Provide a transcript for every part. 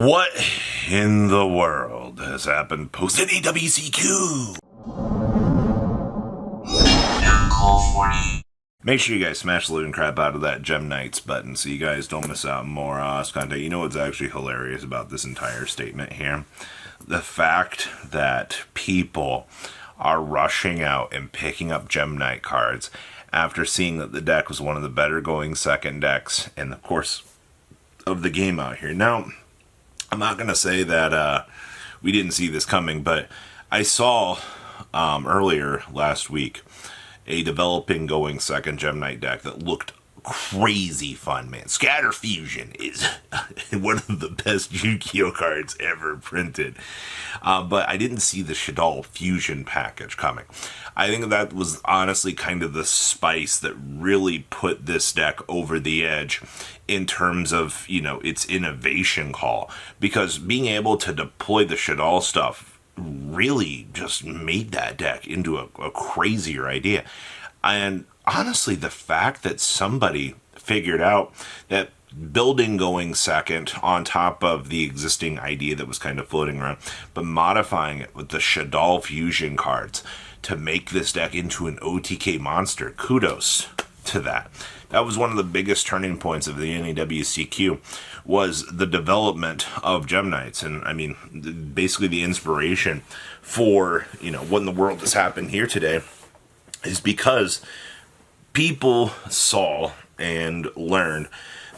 What in the world has happened post NAWCQ? Make sure you guys smash the living crap out of that Gem Knights button so you guys don't miss out on more content. You know what's actually hilarious about this entire statement here? The fact that people are rushing out and picking up Gem Knight cards after seeing that the deck was one of the better going second decks in the course of the game out here. Now, I'm not going to say that we didn't see this coming, but I saw earlier last week a developing going second Gem Knight deck that looked crazy fun, man. Scatter Fusion is one of the best Yu-Gi-Oh cards ever printed. But I didn't see the Shaddoll Fusion package coming. I think that was honestly kind of the spice that really put this deck over the edge in terms of, you know, its innovation call. Because being able to deploy the Shaddoll stuff really just made that deck into a crazier idea. And honestly, the fact that somebody figured out that building going second on top of the existing idea that was kind of floating around, but modifying it with the Shaddoll Fusion cards to make this deck into an OTK monster, kudos to that. That was one of the biggest turning points of the NAWCQ, was the development of Gem Knights. And I mean, basically the inspiration for, you know, what in the world has happened here today is because people saw and learned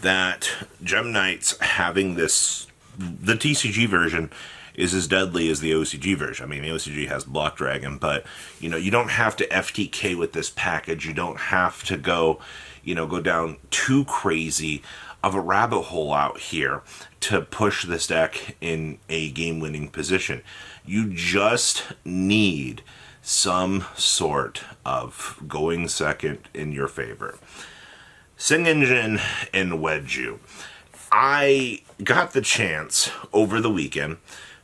that Gem Knights having this, the TCG version is as deadly as the OCG version. I mean, the OCG has Block Dragon, but, you know, you don't have to FTK with this package. You don't have to go down too crazy of a rabbit hole out here to push this deck in a game-winning position. You just need some sort of going second in your favor. Singingen and Wedju. I got the chance over the weekend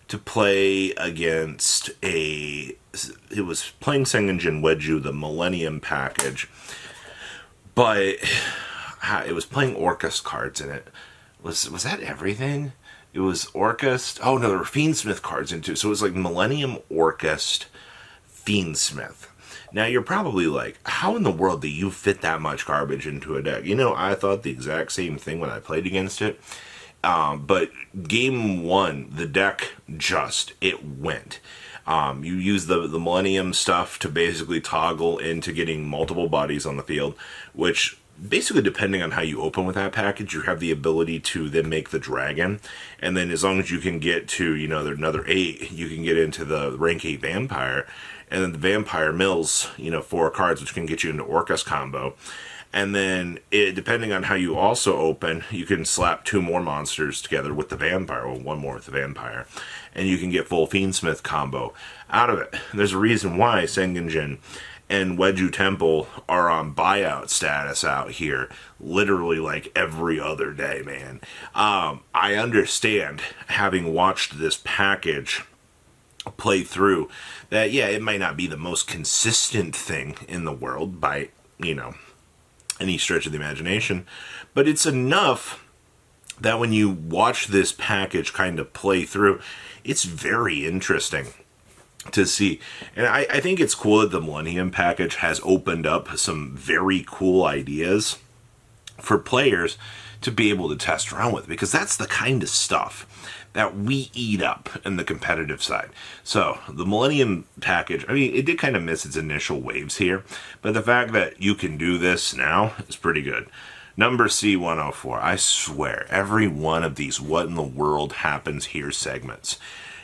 to play against it was playing Singingen Wedju, the Millennium Package, but it was playing Orcust cards in it. Was that everything? It was Orcust. Oh no, there were Fiendsmith cards in too. So it was like Millennium, Orcust, Fiendsmith. Now you're probably like, how in the world do you fit that much garbage into a deck? You know, I thought the exact same thing when I played against it. But game one, the deck it went. You use the Millennium stuff to basically toggle into getting multiple bodies on the field, which basically, depending on how you open with that package, you have the ability to then make the dragon. And then as long as you can get to, you know, another 8, you can get into the rank 8 vampire. And then the vampire mills, 4 cards, which can get you into Orcust combo. And then, depending on how you also open, you can slap 2 more monsters together with the vampire, or 1 more with the vampire. And you can get full Fiendsmith combo out of it. There's a reason why Sengingen and Wedju Temple are on buyout status out here, literally like every other day, man. I understand, having watched this package play through, that, yeah, it might not be the most consistent thing in the world by, any stretch of the imagination, but it's enough that when you watch this package kind of play through, it's very interesting to see. And I think it's cool that the Millennium Package has opened up some very cool ideas for players to be able to test around with, because that's the kind of stuff that we eat up in the competitive side. So the Millennium Package, I mean, it did kind of miss its initial waves here, but the fact that you can do this now is pretty good. Number C104, I swear, every one of these what in the world happens here segments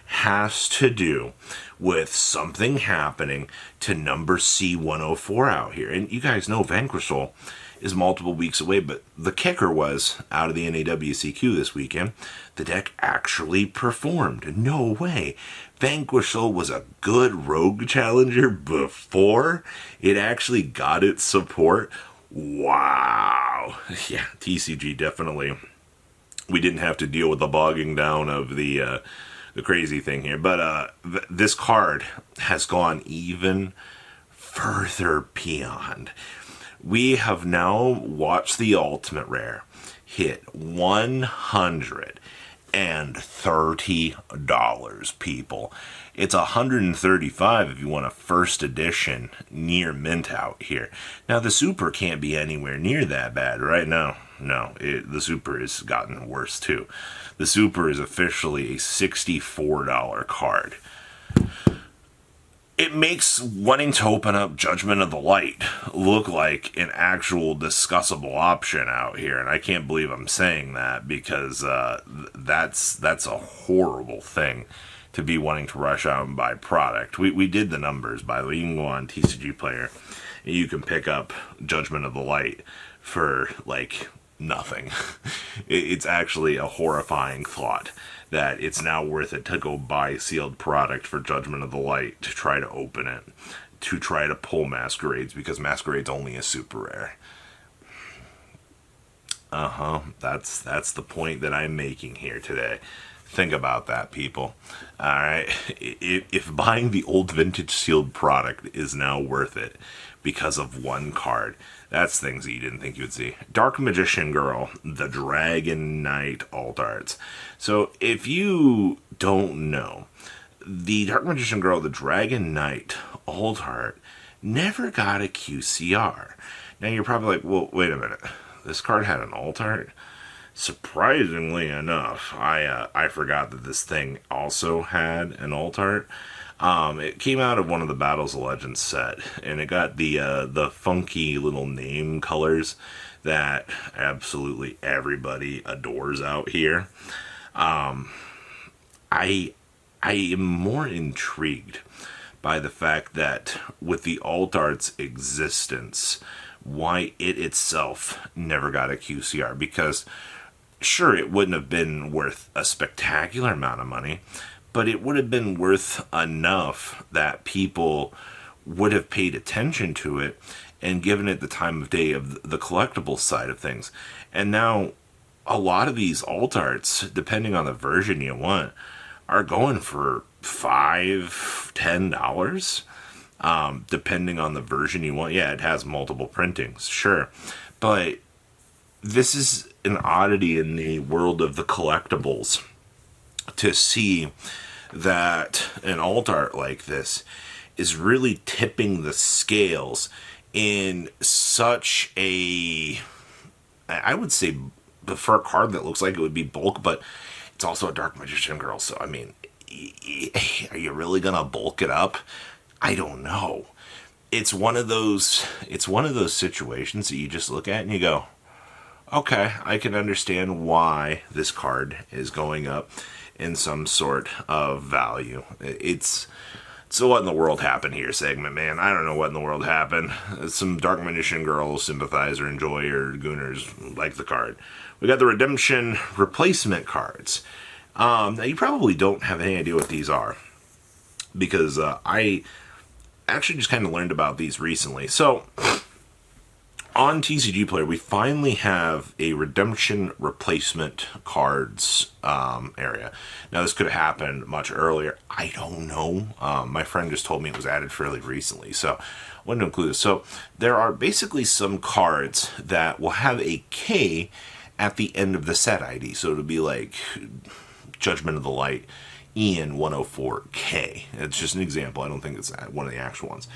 has to do with something happening to number C104 out here. And you guys know Vanquishal is multiple weeks away, but the kicker was, out of the NAWCQ this weekend, the deck actually performed. No way. Vanquishal was a good rogue challenger before it actually got its support. Wow. Yeah, TCG definitely. We didn't have to deal with the bogging down of the crazy thing here, but this card has gone even further beyond. We have now watched the Ultimate Rare hit 100 $130, people. It's $135 if you want a first edition near mint out here. Now, the Super can't be anywhere near that bad, right? No, the Super has gotten worse too. The Super is officially a $64 card. It makes wanting to open up Judgment of the Light look like an actual discussable option out here, and I can't believe I'm saying that, because that's a horrible thing to be wanting to rush out and buy product. We did the numbers, by the way. You can go on TCG Player, and you can pick up Judgment of the Light for, like, nothing. It's actually a horrifying thought that it's now worth it to go buy sealed product for Judgment of the Light to try to open it, to try to pull Masquerades, because Masquerade's only a super rare. That's the point that I'm making here today. Think about that, people. Alright, if buying the old vintage sealed product is now worth it because of one card, that's things that you didn't think you would see. Dark Magician Girl, the Dragon Knight Alt Arts. So, if you don't know, the Dark Magician Girl, the Dragon Knight Alt Art never got a QCR. Now, you're probably like, well, wait a minute. This card had an Alt Art? Surprisingly enough, I forgot that this thing also had an Alt Art. It came out of one of the Battles of Legends set, and it got the funky little name colors that absolutely everybody adores out here. I am more intrigued by the fact that with the Alt Art's existence, why it itself never got a QCR, because sure, it wouldn't have been worth a spectacular amount of money, but it would have been worth enough that people would have paid attention to it and given it the time of day of the collectible side of things. And now, a lot of these alt arts, depending on the version you want, are going for $5-10, depending on the version you want. Yeah, it has multiple printings, sure, but this is an oddity in the world of the collectibles to see that an alt art like this is really tipping the scales in such a, I would say, for a card that looks like it would be bulk, but it's also a Dark Magician Girl, so I mean, are you really gonna bulk it up? I don't know. It's one of those situations that you just look at and you go, okay, I can understand why this card is going up in some sort of value. It's so what in the world happened here segment, man. I don't know what in the world happened. Some Dark Magician Girl sympathizer, enjoyer, gooners like the card. We got the redemption replacement cards. Now you probably don't have any idea what these are, because I actually just kind of learned about these recently. So on TCG Player, we finally have a redemption replacement cards area. Now, this could have happened much earlier. I don't know. My friend just told me it was added fairly recently, so I wanted to include this. So there are basically some cards that will have a K at the end of the set ID. So it'll be like Judgment of the Light, Ian 104K. It's just an example. I don't think it's one of the actual ones.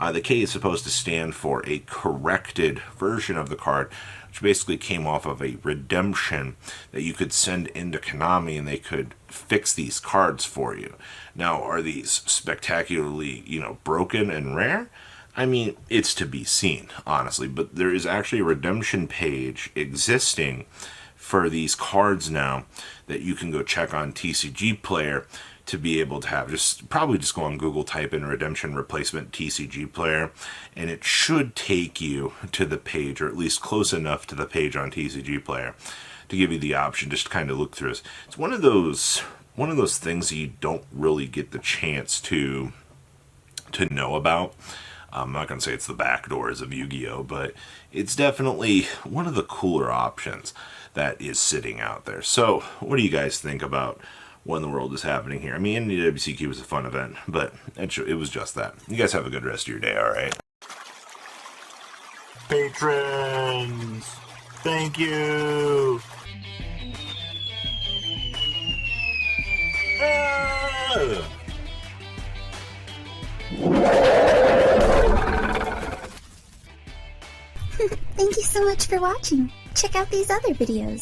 The K is supposed to stand for a corrected version of the card, which basically came off of a redemption that you could send into Konami and they could fix these cards for you. Now, are these spectacularly, broken and rare? I mean, it's to be seen, honestly, but there is actually a redemption page existing for these cards now that you can go check on TCG Player to be able to have. Probably just go on Google, type in redemption replacement TCG Player, and it should take you to the page, or at least close enough to the page on TCG Player to give you the option just to kind of look through this. It's one of those things that you don't really get the chance to know about. I'm not going to say it's the back doors of Yu-Gi-Oh, but it's definitely one of the cooler options that is sitting out there. So, what do you guys think about what in the world is happening here? I mean, NWCQ was a fun event, but it was just that. You guys have a good rest of your day, alright? Patrons! Thank you! Thank you so much for watching. Check out these other videos.